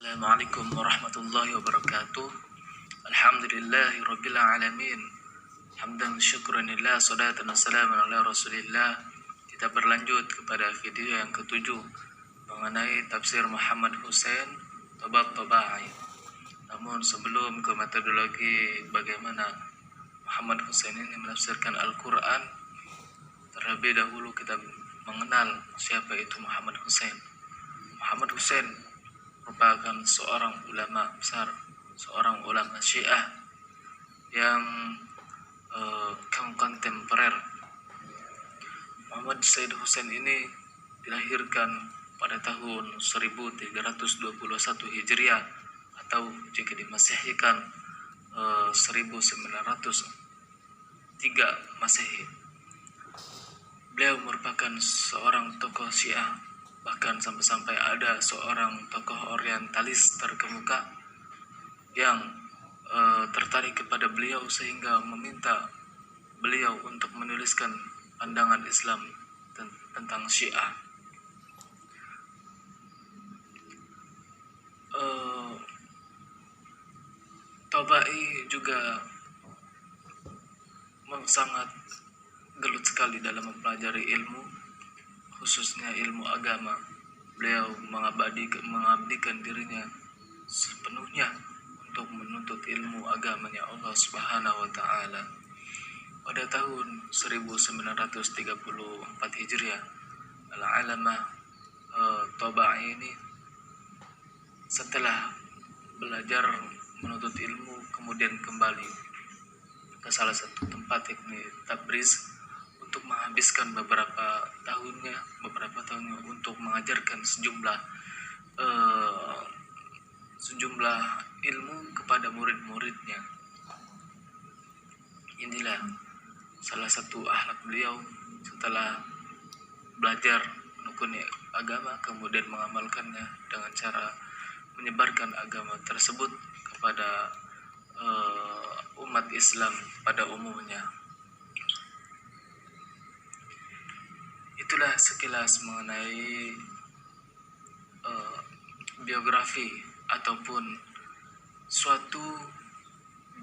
Assalamualaikum warahmatullahi wabarakatuh. Alhamdulillahi rabbil alamin. Hamdan syukranillah, salatan wassalamun ala rasulillah. Kita berlanjut kepada video yang ketujuh mengenai tafsir Muhammad Hussein Tabat-Tabai. Namun sebelum ke metodologi bagaimana Muhammad Hussein ini menafsirkan Al-Quran, terlebih dahulu kita mengenal siapa itu Muhammad Hussein. Muhammad Hussein merupakan seorang ulama besar, seorang ulama Syiah yang kontemporer. Muhammad Said Hussein ini dilahirkan pada tahun 1321 Hijriah atau jika dimasihkan 1903 Masehi. Beliau merupakan seorang tokoh Syiah, bahkan sampai-sampai ada seorang tokoh orientalis terkemuka yang tertarik kepada beliau sehingga meminta beliau untuk menuliskan pandangan Islam tentang Syiah. Tabai juga sangat gelut sekali dalam mempelajari ilmu, khususnya ilmu agama. Beliau mengabdikan dirinya sepenuhnya untuk menuntut ilmu agamanya Allah Subhanahu wa taala. Pada tahun 1934 Hijriah, Al-Alamah Tabai ini setelah belajar menuntut ilmu kemudian kembali ke salah satu tempat, yakni Tabriz, untuk menghabiskan beberapa tahunnya untuk mengajarkan sejumlah ilmu kepada murid-muridnya. Inilah salah satu akhlak beliau setelah belajar menekuni agama kemudian mengamalkannya dengan cara menyebarkan agama tersebut kepada umat Islam pada umumnya. Itulah sekilas mengenai biografi ataupun suatu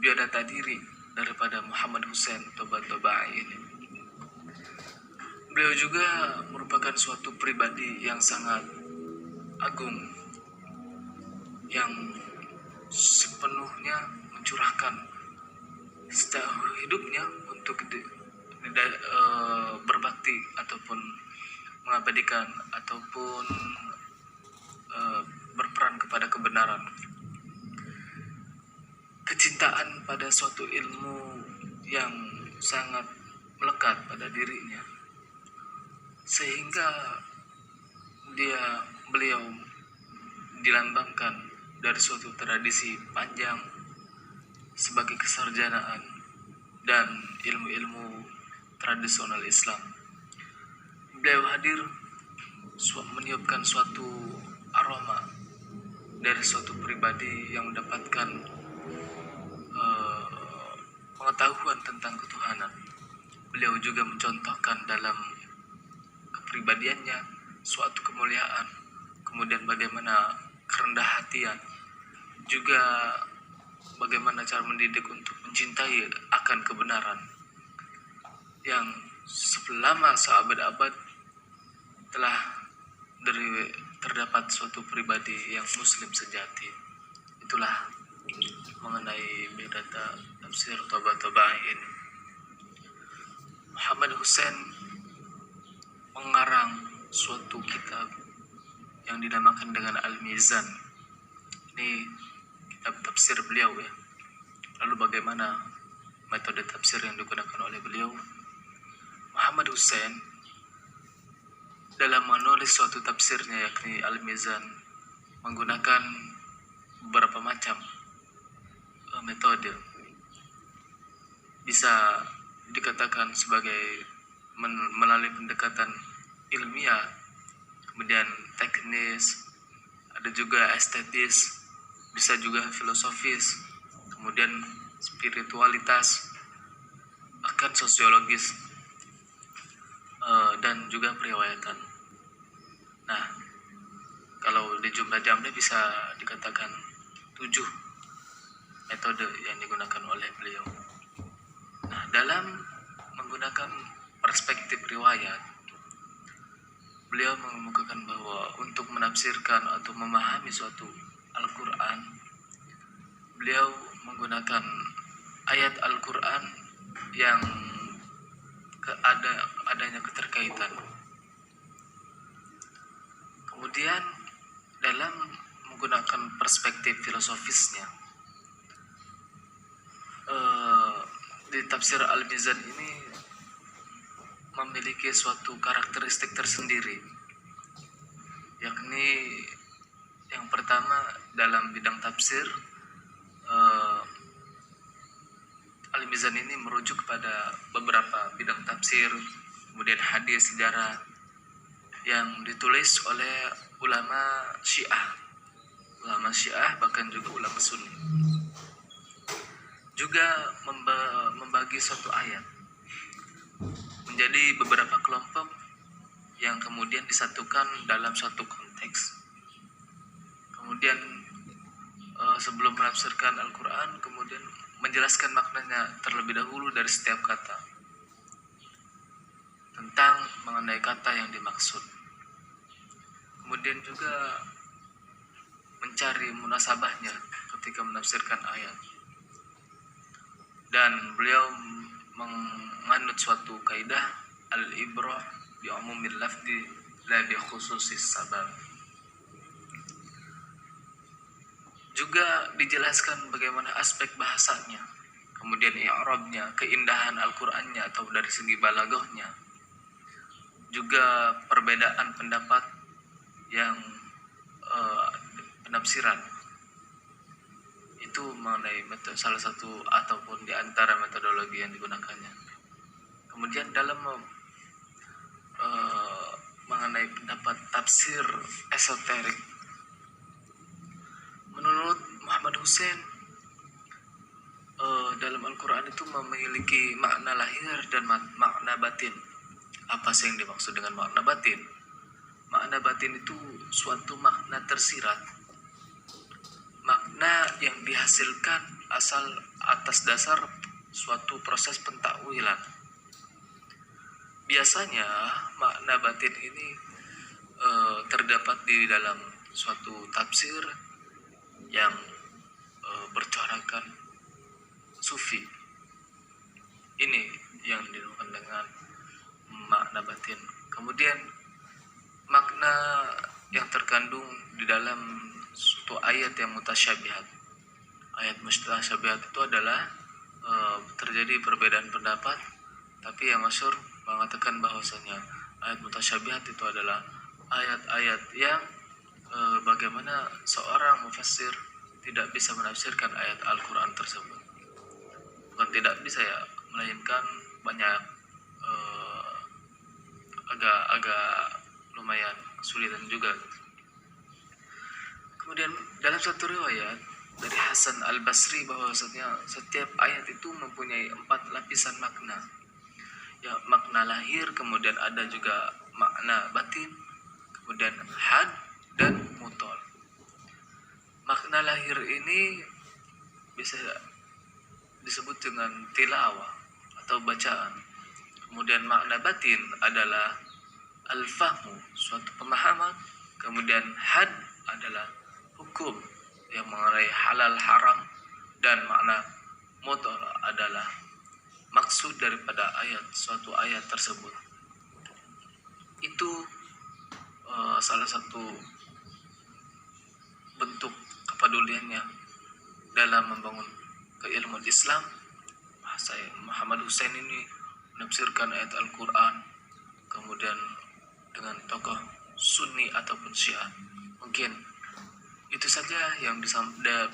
biodata diri daripada Muhammad Hussein Tabat-Tabai ini. Beliau juga merupakan suatu pribadi yang sangat agung, yang sepenuhnya mencurahkan setiap hidupnya untuk berbakti ataupun mengabadikan ataupun berperan kepada kebenaran. Kecintaan pada suatu ilmu yang sangat melekat pada dirinya, sehingga beliau dilambangkan dari suatu tradisi panjang sebagai kesarjanaan dan ilmu-ilmu tradisional Islam. Beliau hadir meniupkan suatu aroma dari suatu pribadi yang mendapatkan pengetahuan tentang ketuhanan. Beliau juga mencontohkan dalam kepribadiannya suatu kemuliaan, kemudian bagaimana kerendah hatian, juga bagaimana cara mendidik untuk mencintai akan kebenaran, yang selama seabad-abad telah terdapat suatu pribadi yang muslim sejati. Itulah mengenai biodata tafsir Tabat-Tabai ini. Muhammad Hussein mengarang suatu kitab yang dinamakan dengan Al-Mizan. Ini kitab tafsir beliau ya. Lalu bagaimana metode tafsir yang digunakan oleh beliau? Muhammad Hussein dalam menulis suatu tafsirnya, yakni Al-Mizan, menggunakan beberapa macam metode. Bisa dikatakan sebagai melalui pendekatan ilmiah, kemudian teknis, ada juga estetis, bisa juga filosofis, kemudian spiritualitas, bahkan sosiologis, dan juga periwayatan. Nah, Kalau di jumlah jamnya bisa dikatakan 7 metode yang digunakan oleh beliau. Nah, dalam menggunakan perspektif riwayat, beliau mengemukakan bahwa untuk menafsirkan atau memahami suatu Al-Quran, beliau menggunakan ayat Al-Quran yang adanya keterkaitan. Kemudian dalam menggunakan perspektif filosofisnya, di tafsir Al-Mizan ini memiliki suatu karakteristik tersendiri, yakni yang pertama dalam bidang tafsir, Al-Mizan ini merujuk kepada beberapa bidang tafsir, kemudian hadis, sejarah yang ditulis oleh ulama Syiah, bahkan juga ulama Sunni. Juga membagi suatu ayat menjadi beberapa kelompok yang kemudian disatukan dalam suatu konteks. Kemudian sebelum menafsirkan Al-Quran, kemudian menjelaskan maknanya terlebih dahulu dari setiap kata, tentang mengenai kata yang dimaksud. Kemudian juga mencari munasabahnya ketika menafsirkan ayat. Dan beliau menganut suatu kaidah al-ibrah bi umumil lafzi la bi khususis sabab. Juga dijelaskan bagaimana aspek bahasanya, kemudian i'rabnya, keindahan Al-Qur'annya atau dari segi balaghahnya. Juga perbedaan pendapat yang penafsiran itu mengenai salah satu ataupun di antara metodologi yang digunakannya. Kemudian dalam mengenai pendapat tafsir esoterik, menurut Muhammad Hussein, dalam Al-Quran itu memiliki makna lahir dan makna batin. Apa sih yang dimaksud dengan makna batin? Makna batin itu suatu makna tersirat, makna yang dihasilkan asal atas dasar suatu proses pentakwilan. Biasanya makna batin ini terdapat di dalam suatu tafsir yang bercorakan sufi. Ini yang dinamakan dengan makna batin. Kemudian makna yang terkandung di dalam suatu ayat yang mutasyabihat. Ayat mutasyabihat itu adalah terjadi perbedaan pendapat, tapi yang masyhur mengatakan bahwasanya ayat mutasyabihat itu adalah ayat-ayat yang bagaimana seorang mufassir tidak bisa menafsirkan ayat Al-Quran tersebut. Bukan tidak bisa ya, melainkan banyak agak lumayan kesulitan juga. Kemudian dalam satu riwayat dari Hasan Al-Basri bahwasanya setiap ayat itu mempunyai 4 lapisan makna. Ya, makna lahir, kemudian ada juga makna batin, kemudian had dan mutol. Makna lahir ini bisa disebut dengan tilawah atau bacaan. Kemudian makna batin adalah al-fahmu, suatu pemahaman. Kemudian had adalah hukum yang mengenai halal haram, dan makna mutol adalah maksud daripada suatu ayat tersebut. Itu salah satu bentuk kepeduliannya dalam membangun keilmuan Islam. Saya Muhammad Hussein ini menafsirkan ayat Al-Quran kemudian dengan tokoh Sunni ataupun Syiah. Mungkin itu saja yang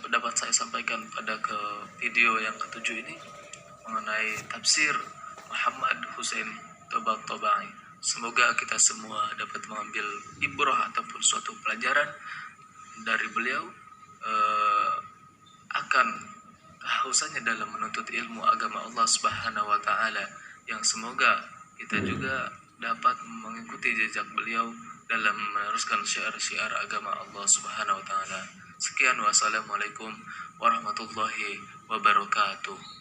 dapat saya sampaikan pada video yang ke-7 ini mengenai tafsir Muhammad Hussein Tabatabai. Semoga kita semua dapat mengambil ibrah ataupun suatu pelajaran dari beliau akan kehausannya dalam menuntut ilmu agama Allah Subhanahu wa taala, yang semoga kita juga dapat mengikuti jejak beliau dalam meneruskan syiar-syiar agama Allah Subhanahu wa taala. Sekian, wassalamualaikum warahmatullahi wabarakatuh.